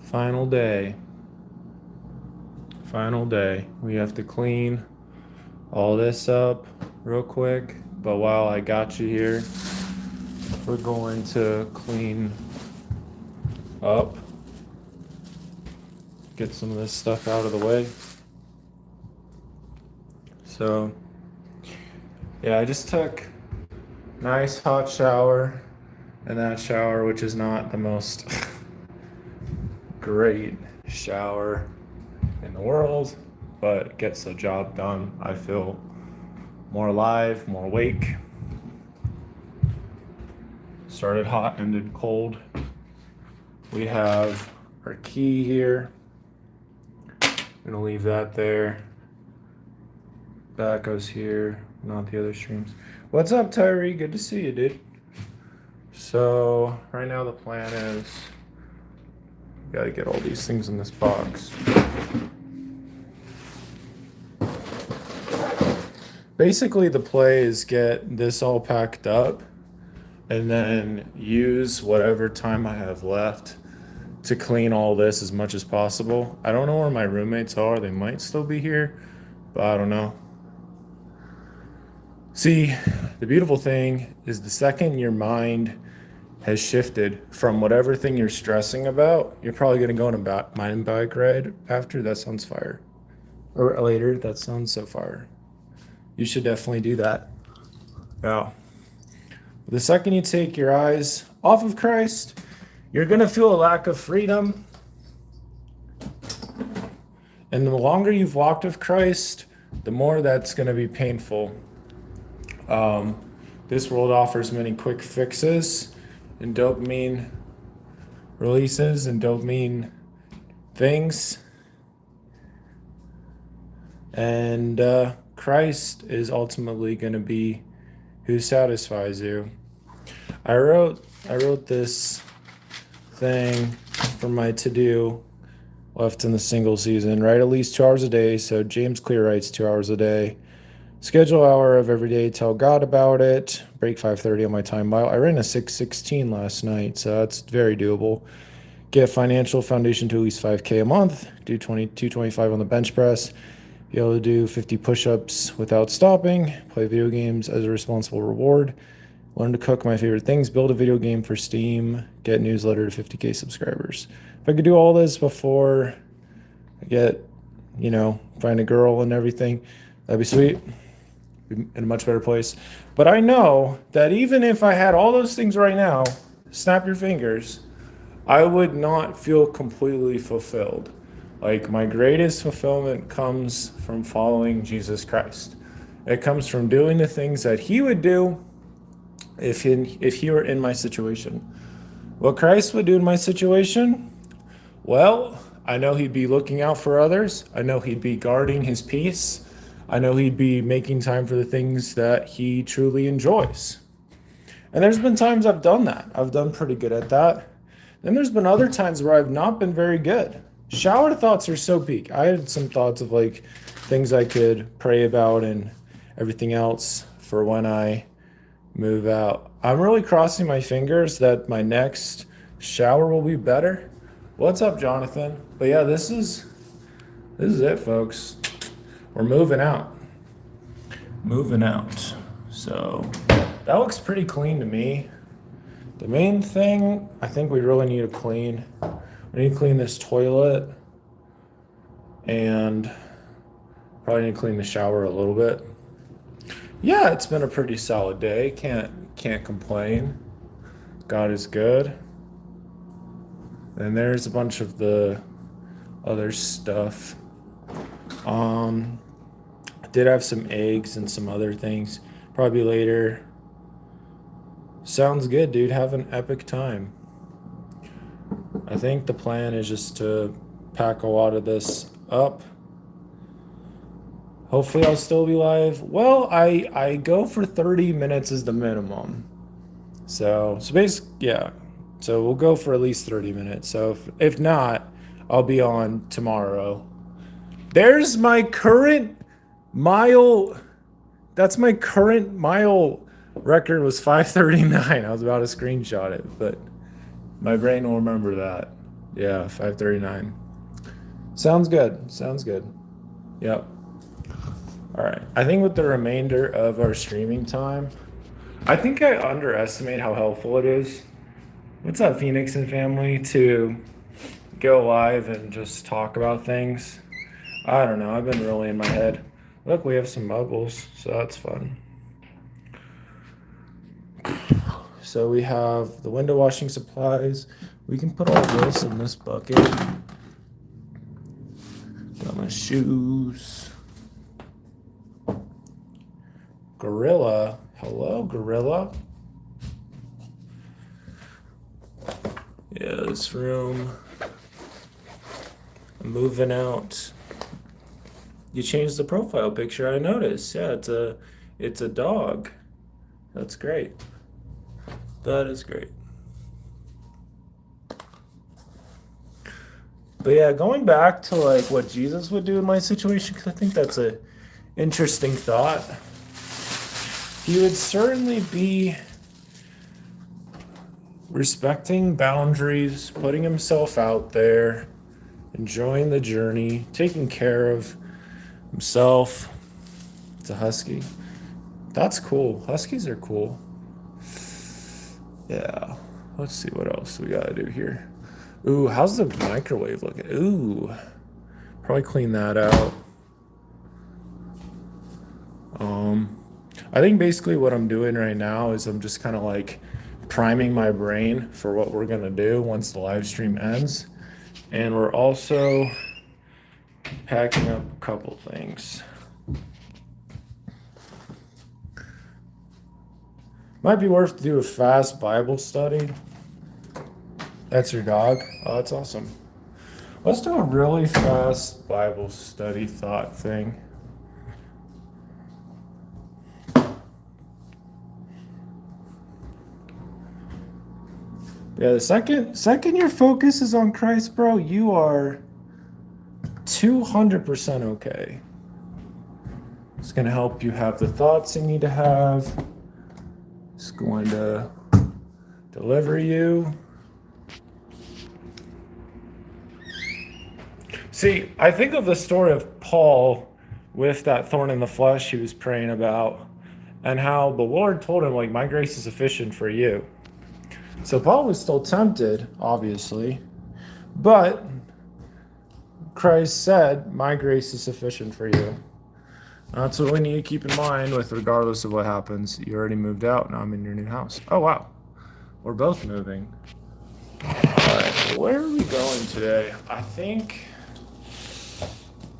Final day. Final day. We have to clean all this up real quick. But while I got you here, we're going to clean up, get some of this stuff out of the way. So, yeah, I just took a nice hot shower, and that shower, which is not the most great shower in the world, but gets the job done. I feel more alive, more awake. Started hot, ended cold. We have our key here. I'm gonna leave that there. That goes here, not the other streams. What's up, Tyree? Good to see you, dude. So right now the plan is gotta get all these things in this box. Basically the play is get this all packed up and then use whatever time I have left to clean all this as much as possible. I don't know where my roommates are. They might still be here, but I don't know. See, the beautiful thing is the second your mind has shifted from whatever thing you're stressing about, you're probably going to go on a mountain bike ride after. That sounds fire. Or later. That sounds so fire. You should definitely do that. Now, the second you take your eyes off of Christ, you're going to feel a lack of freedom. And the longer you've walked with Christ, the more that's going to be painful. This world offers many quick fixes and dopamine releases and dopamine things. And Christ is ultimately going to be who satisfies you. I wrote this thing for my to-do left in the single season. Write at least 2 hours a day. So James Clear writes 2 hours a day. Schedule an hour of every day. Tell God about it. Break 5:30 on my time mile. I ran a 6:16 last night, so that's very doable. Get financial foundation to at least 5K a month. Do 225 on the bench press. Be able to do 50 push-ups without stopping. Play video games as a responsible reward. Learn to cook my favorite things. Build a video game for Steam. Get newsletter to 50K subscribers. If I could do all this before I get, find a girl and everything, that'd be sweet. Be in a much better place. But I know that even if I had all those things right now, snap your fingers, I would not feel completely fulfilled. Like, my greatest fulfillment comes from following Jesus Christ. It comes from doing the things that he would do if he were in my situation. What Christ would do in my situation? Well, I know he'd be looking out for others. I know he'd be guarding his peace. I know he'd be making time for the things that he truly enjoys. And there's been times I've done that. I've done pretty good at that. Then there's been other times where I've not been very good. Shower thoughts are so peak. I had some thoughts of like things I could pray about and everything else for when I move out. I'm really crossing my fingers that my next shower will be better. What's up, Jonathan? But yeah, this is it, folks. We're moving out. Moving out. So that looks pretty clean to me. The main thing I think we really need to clean, we need to clean this toilet and probably need to clean the shower a little bit. Yeah, it's been a pretty solid day. Can't complain. God is good. And there's a bunch of the other stuff. I did have some eggs and some other things. Probably later. Sounds good, dude. Have an epic time. I think the plan is just to pack a lot of this up. Hopefully I'll still be live. Well, I go for 30 minutes is the minimum. So basically, yeah. So we'll go for at least 30 minutes. So if not, I'll be on tomorrow. There's my current mile. That's my current mile record was 5:39. I was about to screenshot it, but my brain will remember that. Yeah, 5:39. Sounds good. Sounds good. Yep. All right. I think with the remainder of our streaming time, I think I underestimate how helpful it is. What's up, Phoenix and family? To go live and just talk about things. I don't know. I've been really in my head. Look, we have some bubbles, so that's fun. So we have the window washing supplies. We can put all this in this bucket. Got my shoes. Gorilla. Hello, Gorilla. Yeah, this room. I'm moving out. You changed the profile picture, I noticed. Yeah, it's a dog. That's great. That is great. But yeah, going back to like what Jesus would do in my situation, because I think that's a interesting thought. He would certainly be respecting boundaries, putting himself out there, enjoying the journey, taking care of himself. It's a husky. That's cool. Huskies are cool. Yeah. Let's see what else we gotta do here. Ooh, how's the microwave looking? Ooh. Probably clean that out. I think basically what I'm doing right now is I'm just kind of like priming my brain for what we're gonna do once the live stream ends. And we're also packing up a couple things. Might be worth to do a fast Bible study. That's your dog? Oh, that's awesome. Let's do a really fast Bible study thought thing. Yeah, the second your focus is on Christ, bro, you are 200% okay. It's going to help you have the thoughts you need to have. It's going to deliver you. See, I think of the story of Paul with that thorn in the flesh he was praying about, and how the Lord told him, like, my grace is sufficient for you. So Paul was still tempted, obviously, but Christ said, my grace is sufficient for you. That's what we need to keep in mind with regardless of what happens. You already moved out, now I'm in your new house. Oh, wow. We're both moving. All right, where are we going today? I think,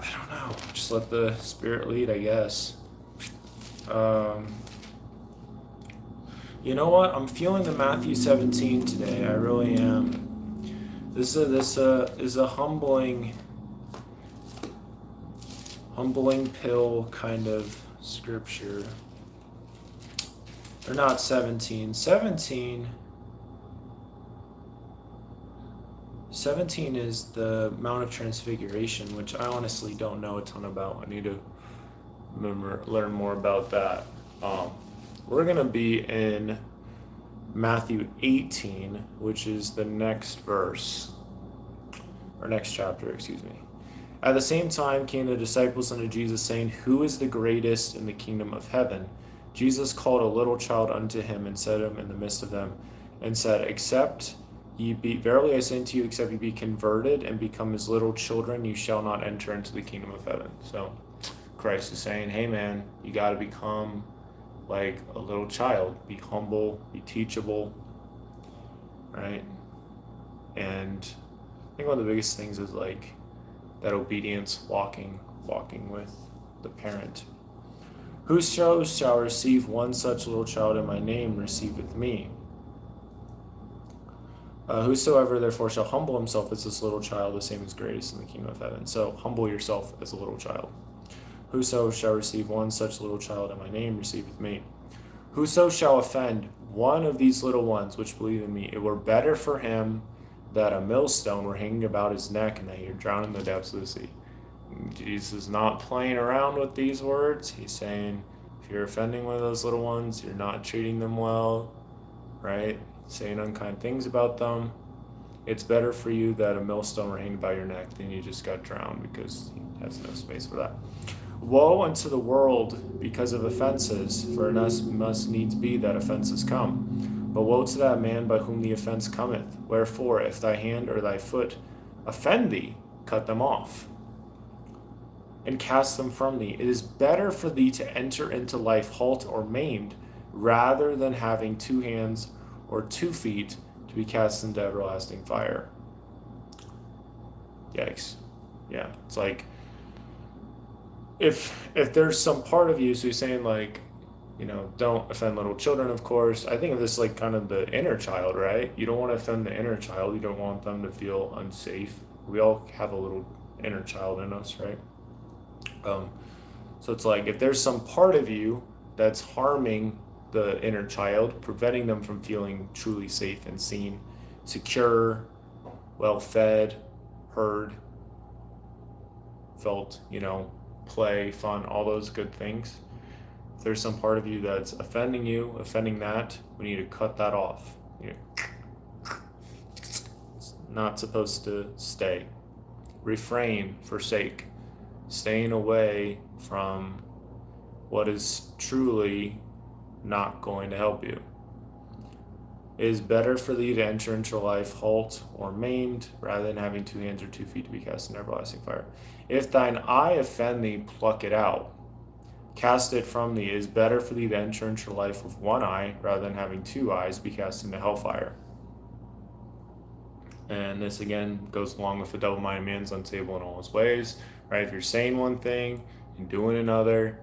I don't know, just let the Spirit lead, I guess. You know what? I'm feeling the Matthew 17 today. I really am. This is a humbling pill kind of scripture. Or not 17. 17 is the Mount of Transfiguration, which I honestly don't know a ton about. I need to learn more about that. We're going to be in Matthew 18, which is the next verse, or next chapter, excuse me. At the same time came the disciples unto Jesus, saying, who is the greatest in the kingdom of heaven? Jesus called a little child unto him, and set him in the midst of them, and said, verily I say unto you, except ye be converted and become as little children, you shall not enter into the kingdom of heaven. So Christ is saying, hey man, you got to become like a little child. Be humble, be teachable, right? And I think one of the biggest things is like that obedience, walking with the parent. Whoso shall receive one such little child in my name receiveth me. Whosoever therefore shall humble himself as this little child, the same is greatest in the kingdom of heaven. So humble yourself as a little child. Whoso shall receive one such little child in my name receiveth me. Whoso shall offend one of these little ones which believe in me, it were better for him that a millstone were hanging about his neck and that he were drowned in the depths of the sea. Jesus is not playing around with these words. He's saying, if you're offending one of those little ones, you're not treating them well, right? Saying unkind things about them. It's better for you that a millstone were hanged about your neck than you just got drowned, because he has no space for that. Woe unto the world because of offenses, for it must needs be that offenses come. But woe to that man by whom the offense cometh. Wherefore, if thy hand or thy foot offend thee, cut them off, and cast them from thee. It is better for thee to enter into life halt or maimed, rather than having 2 hands or 2 feet to be cast into everlasting fire. Yikes. Yeah, it's like, if there's some part of you, so you're saying like, don't offend little children, of course. I think of this like kind of the inner child, right? You don't want to offend the inner child. You don't want them to feel unsafe. We all have a little inner child in us, right? So it's like, if there's some part of you that's harming the inner child, preventing them from feeling truly safe and seen, secure, well fed, heard, felt, play, fun, all those good things. If there's some part of you that's offending you, offending that, we need to cut that off. It's not supposed to stay. Refrain, forsake, staying away from what is truly not going to help you. It is better for thee to enter into life halt or maimed, rather than having 2 hands or 2 feet to be cast in everlasting fire. If thine eye offend thee, pluck it out, cast it from thee. It is better for thee to enter into life with 1 eye, rather than having 2 eyes, be cast into hellfire. And this again goes along with the double-minded man's unstable in all his ways, right? If you're saying one thing and doing another,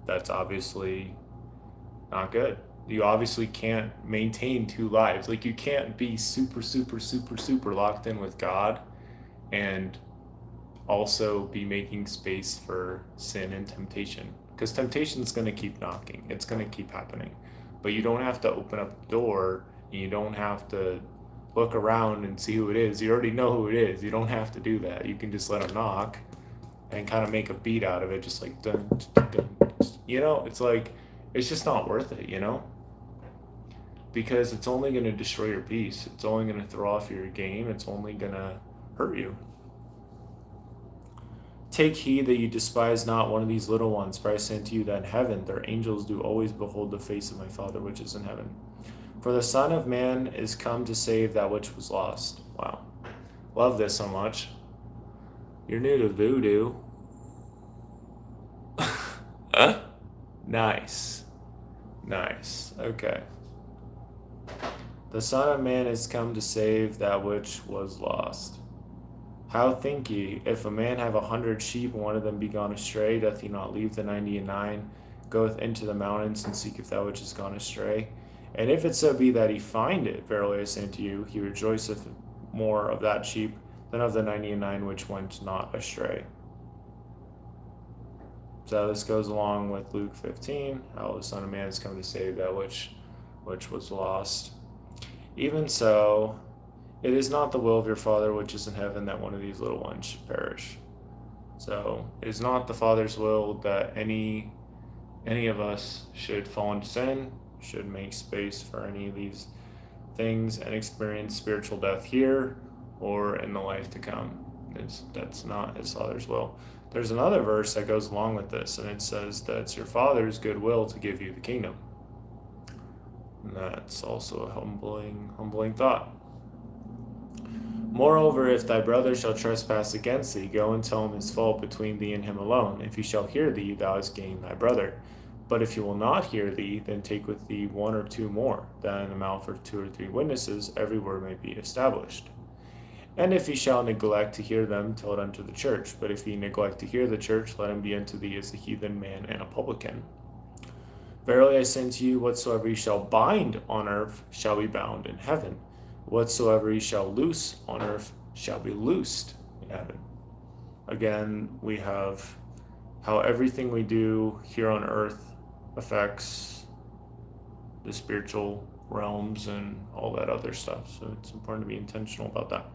that's obviously not good. You obviously can't maintain 2 lives. Like, you can't be super locked in with God and also be making space for sin and temptation, because temptation is going to keep knocking. It's going to keep happening, but you don't have to open up the door, and you don't have to look around and see who it is. You already know who it is. You don't have to do that. You can just let them knock and kind of make a beat out of it, just like dun, dun, dun. It's like, it's just not worth it, because it's only going to destroy your peace. It's only going to throw off your game. It's only going to hurt you. Take heed that you despise not one of these little ones, for I say unto you that in heaven their angels do always behold the face of my Father which is in heaven. For the Son of Man is come to save that which was lost. Wow. Love this so much. You're new to voodoo. Nice. Okay. The Son of Man is come to save that which was lost. How think ye, if a man have 100 sheep, and one of them be gone astray, doth he not leave the 99, goeth into the mountains, and seeketh that which is gone astray? And if it so be that he find it, verily I say unto you, he rejoiceth more of that sheep than of the 99 which went not astray. So this goes along with Luke 15, how the Son of Man has come to save that which was lost. Even so, it is not the will of your Father which is in heaven that one of these little ones should perish. So it is not the Father's will that any of us should fall into sin, should make space for any of these things and experience spiritual death here or in the life to come. That's not his Father's will. There's another verse that goes along with this, and it says that it's your Father's good will to give you the kingdom. And that's also a humbling thought. Moreover, if thy brother shall trespass against thee, go and tell him his fault between thee and him alone. If he shall hear thee, thou hast gained thy brother. But if he will not hear thee, then take with thee 1 or 2 more, that in the mouth of 2 or 3 witnesses every word may be established. And if he shall neglect to hear them, tell it unto the church. But if he neglect to hear the church, let him be unto thee as a heathen man and a publican. Verily I say unto you, whatsoever ye shall bind on earth shall be bound in heaven. Whatsoever ye shall loose on earth shall be loosed in heaven. Again, we have how everything we do here on earth affects the spiritual realms and all that other stuff. So it's important to be intentional about that.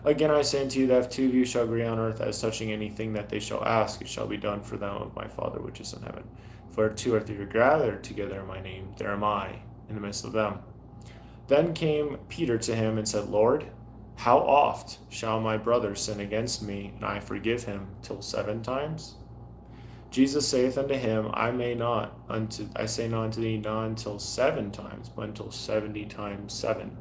Again, I say unto you that if 2 of you shall agree on earth as touching anything that they shall ask, it shall be done for them of my Father which is in heaven. For 2 or 3 are gathered together in my name, there am I in the midst of them. Then came Peter to him and said, Lord, how oft shall my brother sin against me, and I forgive him, till 7 times? Jesus saith unto him, I say not unto thee, not until 7 times, but until 70 times 7.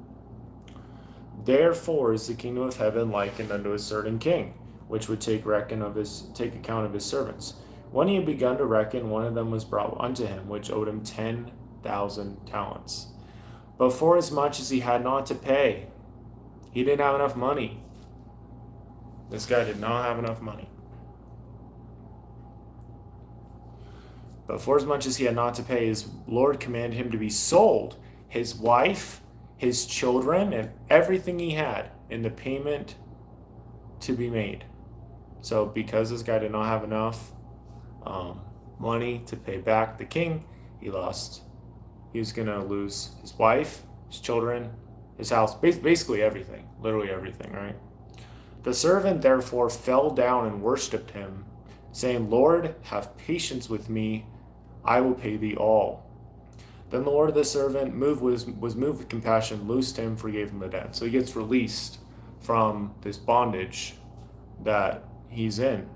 Therefore is the kingdom of heaven likened unto a certain king, which would take account of his servants. When he had begun to reckon, one of them was brought unto him, which owed him 10,000 talents. But forasmuch as he had not to pay, he didn't have enough money. This guy did not have enough money. But forasmuch as he had not to pay, his Lord commanded him to be sold, his wife, his children, and everything he had, in the payment to be made. So because this guy did not have enough money to pay back the king, he was going to lose his wife, his children, his house, basically everything, literally everything, right? The servant therefore fell down and worshipped him, saying, Lord, have patience with me, I will pay thee all. Then the Lord of the servant was moved with compassion, loosed him, forgave him the debt. So he gets released from this bondage that he's in.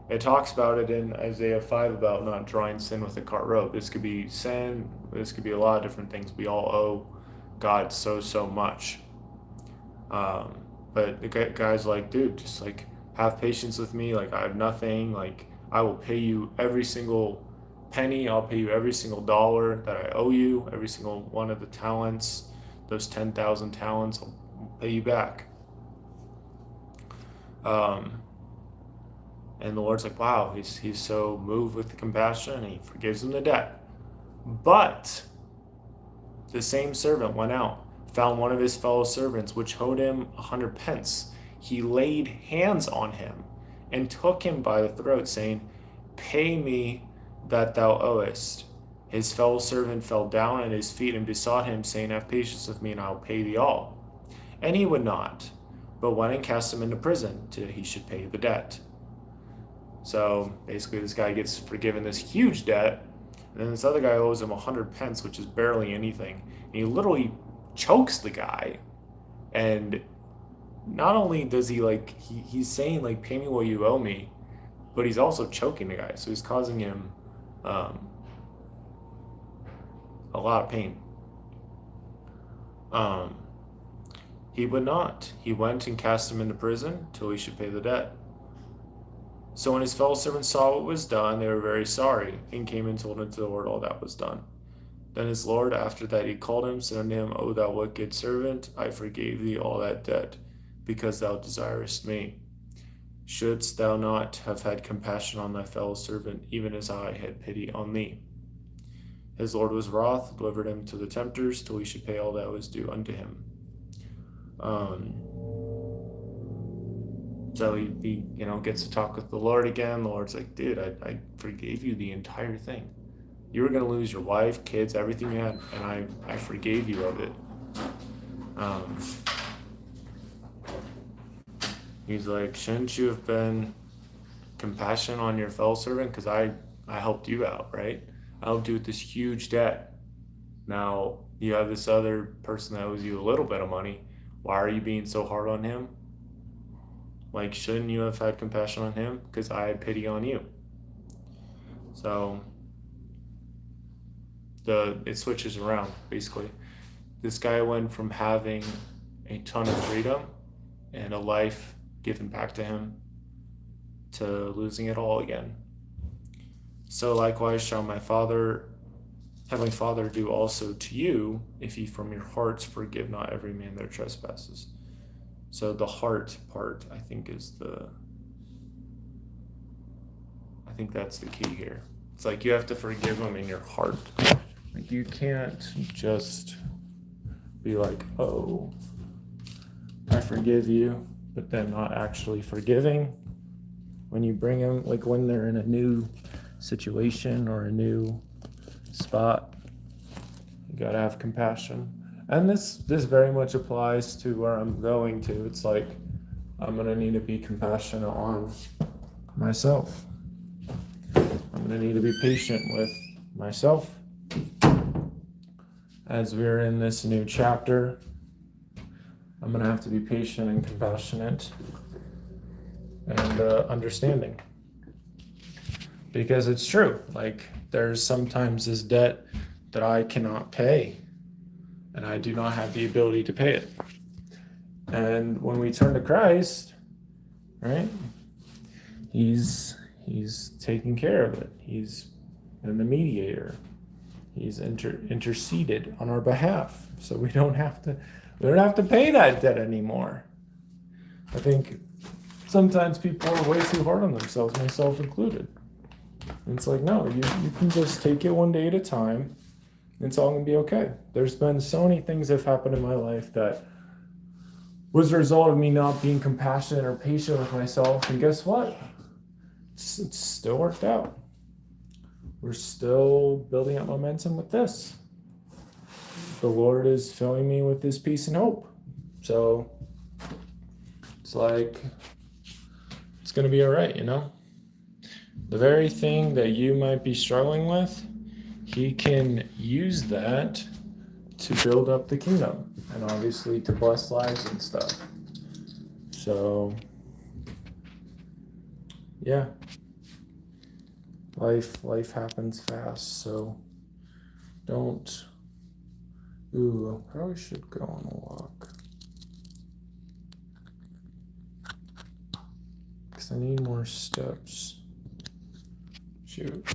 It talks about it in Isaiah 5 about not drawing sin with a cart rope. This could be sin. This could be a lot of different things. We all owe God so much. But the guy's like, dude, just like have patience with me. Like I have nothing. Like I will pay you every single penny. I'll pay you every single dollar that I owe you. Every single one of the talents, those 10,000 talents, I'll pay you back. And the Lord's like, wow, he's so moved with the compassion, and he forgives him the debt. But the same servant went out, found one of his fellow servants, which owed him 100 pence. He laid hands on him and took him by the throat, saying, pay me that thou owest. His fellow servant fell down at his feet and besought him, saying, have patience with me, and I will pay thee all. And he would not, but went and cast him into prison till he should pay the debt. So basically this guy gets forgiven this huge debt, and then this other guy owes him 100 pence, which is barely anything. And he literally chokes the guy. And not only does he he's saying like, pay me what you owe me, but he's also choking the guy. So he's causing him a lot of pain. He would not. He went and cast him into prison till he should pay the debt. So when his fellow servants saw what was done, they were very sorry, and came and told unto the Lord all that was done. Then his Lord, after that he called him, said unto him, O thou wicked servant, I forgave thee all that debt, because thou desirest me. Shouldst thou not have had compassion on thy fellow servant, even as I had pity on thee? His Lord was wroth, delivered him to the tempters, till he should pay all that was due unto him. So he gets to talk with the Lord again. The Lord's like, dude, I forgave you the entire thing. You were going to lose your wife, kids, everything you had, and I forgave you of it. He's like, shouldn't you have been compassionate on your fellow servant? Because I helped you out, right? I helped you with this huge debt. Now you have this other person that owes you a little bit of money. Why are you being so hard on him? Like, shouldn't you have had compassion on him? Because I had pity on you. So it switches around, basically. This guy went from having a ton of freedom and a life given back to him to losing it all again. So likewise shall my Heavenly Father do also to you, if ye from your hearts forgive not every man their trespasses. So the heart part, I think that's the key here. It's like you have to forgive them in your heart. Like you can't just be like, oh, I forgive you, but then not actually forgiving. When you bring them, like when they're in a new situation or a new spot, you gotta have compassion. And this very much applies to where I'm going to. It's like I'm gonna need to be compassionate on myself. I'm gonna need to be patient with myself. as we're in this new chapter, I'm going to have to be patient and compassionate and understanding. Because it's true. Like, there's sometimes this debt that I cannot pay, and I do not have the ability to pay it. And when we turn to Christ, right, he's taking care of it. He's been the mediator. He's interceded on our behalf, so we don't have to pay that debt anymore. I think sometimes people are way too hard on themselves, myself included. And it's like, no, you can just take it one day at a time. It's all gonna be okay. There's been so many things that have happened in my life that was a result of me not being compassionate or patient with myself. And guess what? It's still worked out. We're still building up momentum with this. The Lord is filling me with His peace and hope. So it's like, it's going to be all right, you know? The very thing that you might be struggling with, He can use that to build up the kingdom and obviously to bless lives and stuff. So, yeah. Life happens fast, so don't. Ooh, I probably should go on a walk. Because I need more steps. Shoot.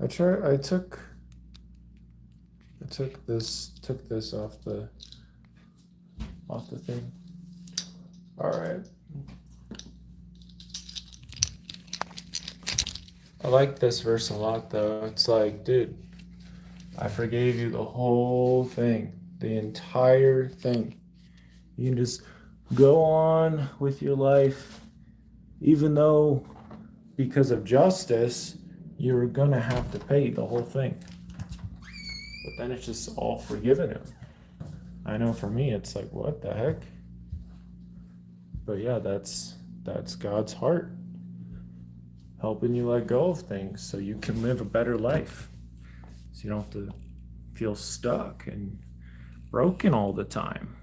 I took this off the thing. All right. I like this verse a lot, though. It's like, dude, I forgave you the whole thing, the entire thing. You can just go on with your life, even though because of justice, you're gonna have to pay the whole thing. But then it's just all forgiven him. I know for me, it's like, what the heck? But yeah, that's God's heart, helping you let go of things so you can live a better life. So you don't have to feel stuck and broken all the time.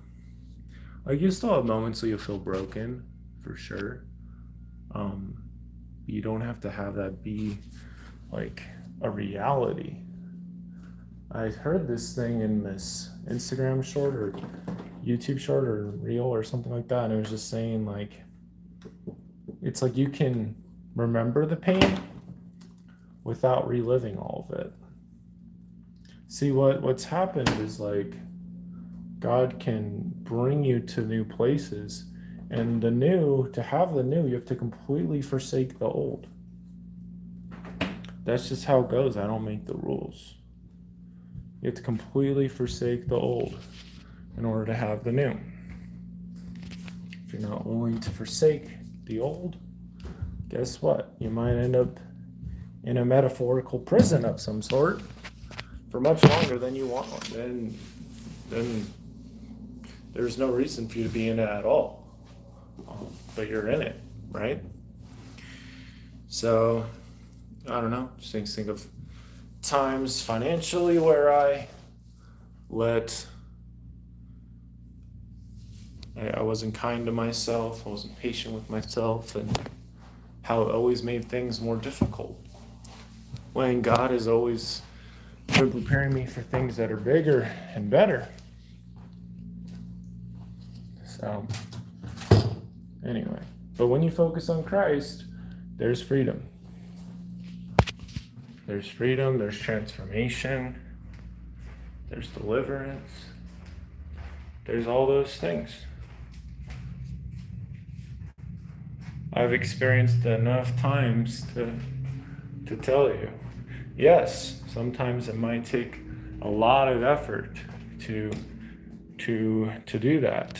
Like, you still have moments where you feel broken, for sure. You don't have to have that be like a reality. I heard this thing in this Instagram short or YouTube short or reel or something like that, and it was just saying, like, it's like you can remember the pain without reliving all of it. See, what's happened is, like, God can bring you to new places, and to have the new, you have to completely forsake the old. That's just how it goes. I don't make the rules. You have to completely forsake the old in order to have the new. If you're not willing to forsake the old, guess what? You might end up in a metaphorical prison of some sort for much longer than you want. Then there's no reason for you to be in it at all. But you're in it, right? So, I don't know. Just think of times financially where I wasn't kind to myself, I wasn't patient with myself, and how it always made things more difficult. When God has always been preparing me for things that are bigger and better. So, anyway. But when you focus on Christ, there's freedom. There's freedom, there's transformation, there's deliverance, there's all those things. I've experienced enough times to tell you, yes, sometimes it might take a lot of effort to do that,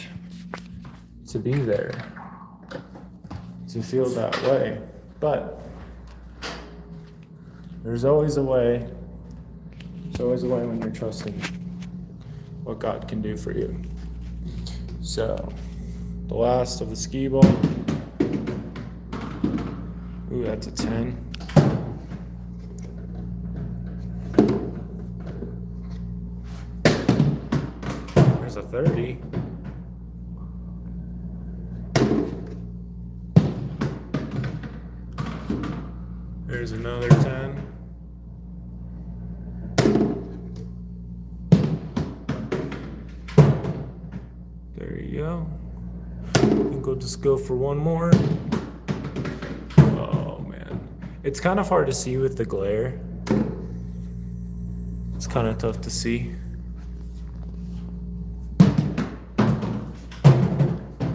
to be there, to feel that way, but there's always a way. There's always a way when you're trusting what God can do for you. So, the last of the skee ball. Ooh, that's a 10. a 30. There's another 10. There you go. I think we'll just go for one more. Oh man. It's kind of hard to see with the glare. It's kind of tough to see. I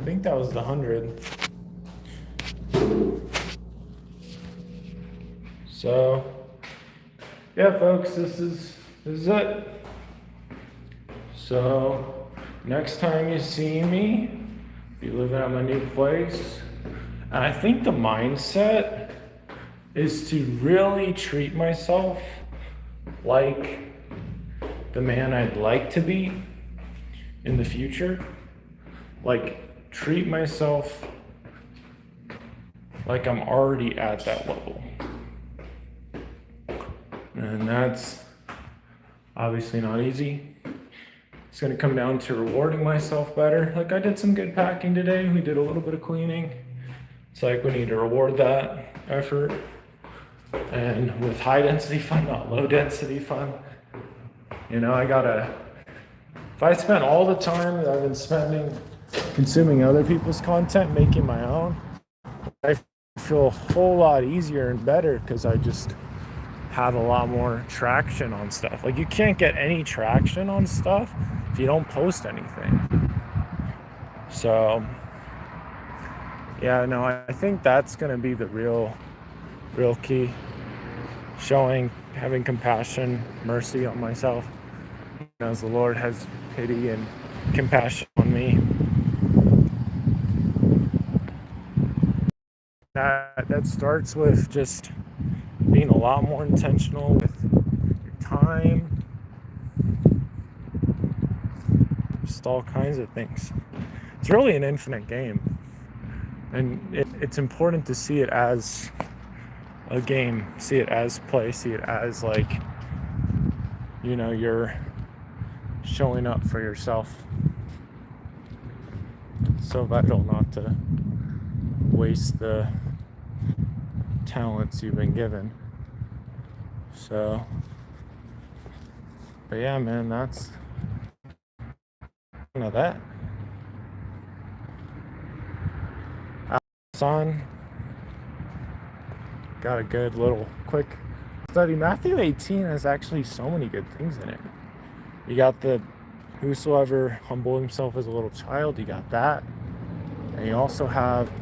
think that was the 100. So, yeah, folks, this is it. So, next time you see me, be living at my new place, and I think the mindset is to really treat myself like the man I'd like to be in the future. Like, treat myself like I'm already at that level. And that's obviously not easy. It's gonna come down to rewarding myself better. Like, I did some good packing today. We did a little bit of cleaning. It's like we need to reward that effort. And with high density fun, not low density fun. You know, if I spent all the time that I've been spending consuming other people's content, making my own, I feel a whole lot easier and better because I just have a lot more traction on stuff. Like, you can't get any traction on stuff if you don't post anything. So, yeah, no, I think that's gonna be the real key. Having compassion, mercy on myself, as the Lord has pity and compassion on me. That starts with just being a lot more intentional with your time, just all kinds of things. It's really an infinite game, and it's important to see it as a game, see it as play, see it as, like, you know, you're showing up for yourself. It's so vital not to waste the talents you've been given. So, but yeah, man, that's that. On, got a good little quick study. Matthew 18 has actually so many good things in it. You got the whosoever humble himself as a little child, you got that. And you also have,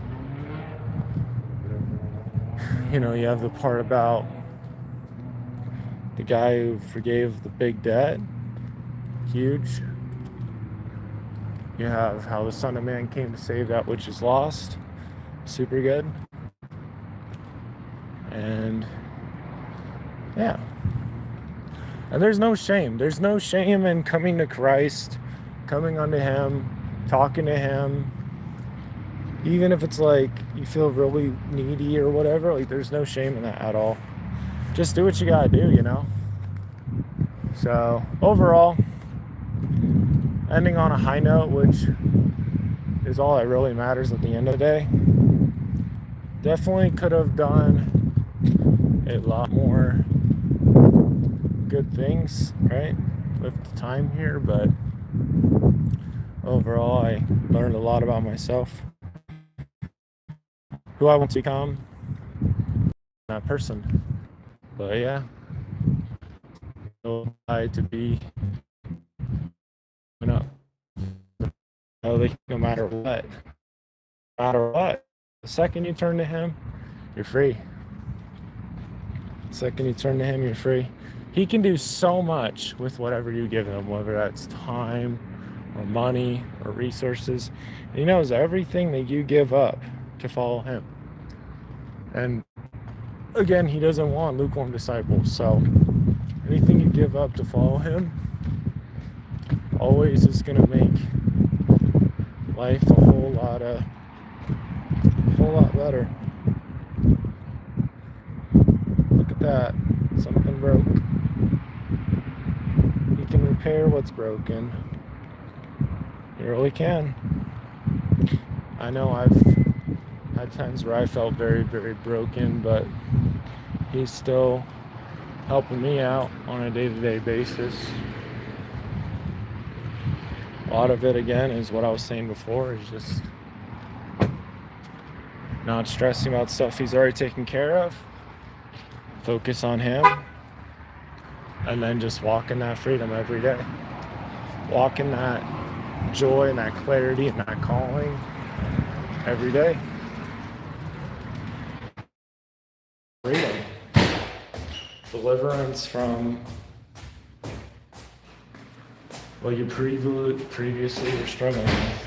you have the part about the guy who forgave the big debt. Huge. You have how the Son of Man came to save that which is lost. Super good. And yeah. And there's no shame. There's no shame in coming to Christ, coming unto Him, talking to Him. Even if it's like you feel really needy or whatever, like, there's no shame in that at all. Just do what you gotta do, So overall, ending on a high note, which is all that really matters at the end of the day. Definitely could have done a lot more good things, right, with the time here, but overall I learned a lot about myself, who I want to become, that person. But yeah, to be up, no matter what, the second you turn to Him, you're free. The second you turn to Him, you're free. He can do so much with whatever you give Him, whether that's time or money or resources. He knows everything that you give up to follow Him. And again, He doesn't want lukewarm disciples. So anything you give up to follow Him always is going to make life a whole lot better. Look at that. Something broke. He can repair what's broken. You really can. I know I've had times where I felt very, very broken, but he's still helping me out on a day-to-day basis. A lot of it, again, is what I was saying before, is just not stressing about stuff he's already taken care of. Focus on him. And then just walk in that freedom every day. Walk in that joy and that clarity and that calling every day. Freedom. Deliverance from what you previously were struggling with.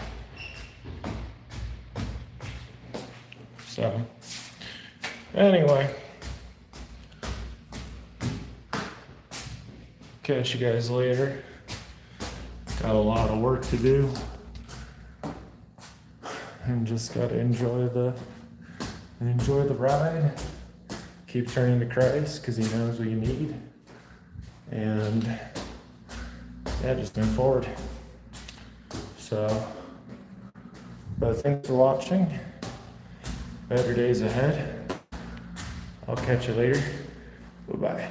So, anyway, catch you guys later. Got a lot of work to do, and just gotta enjoy the ride. Keep turning to Christ because He knows what you need, and yeah, just move forward. So, but thanks for watching. Better days ahead. I'll catch you later. Bye-bye.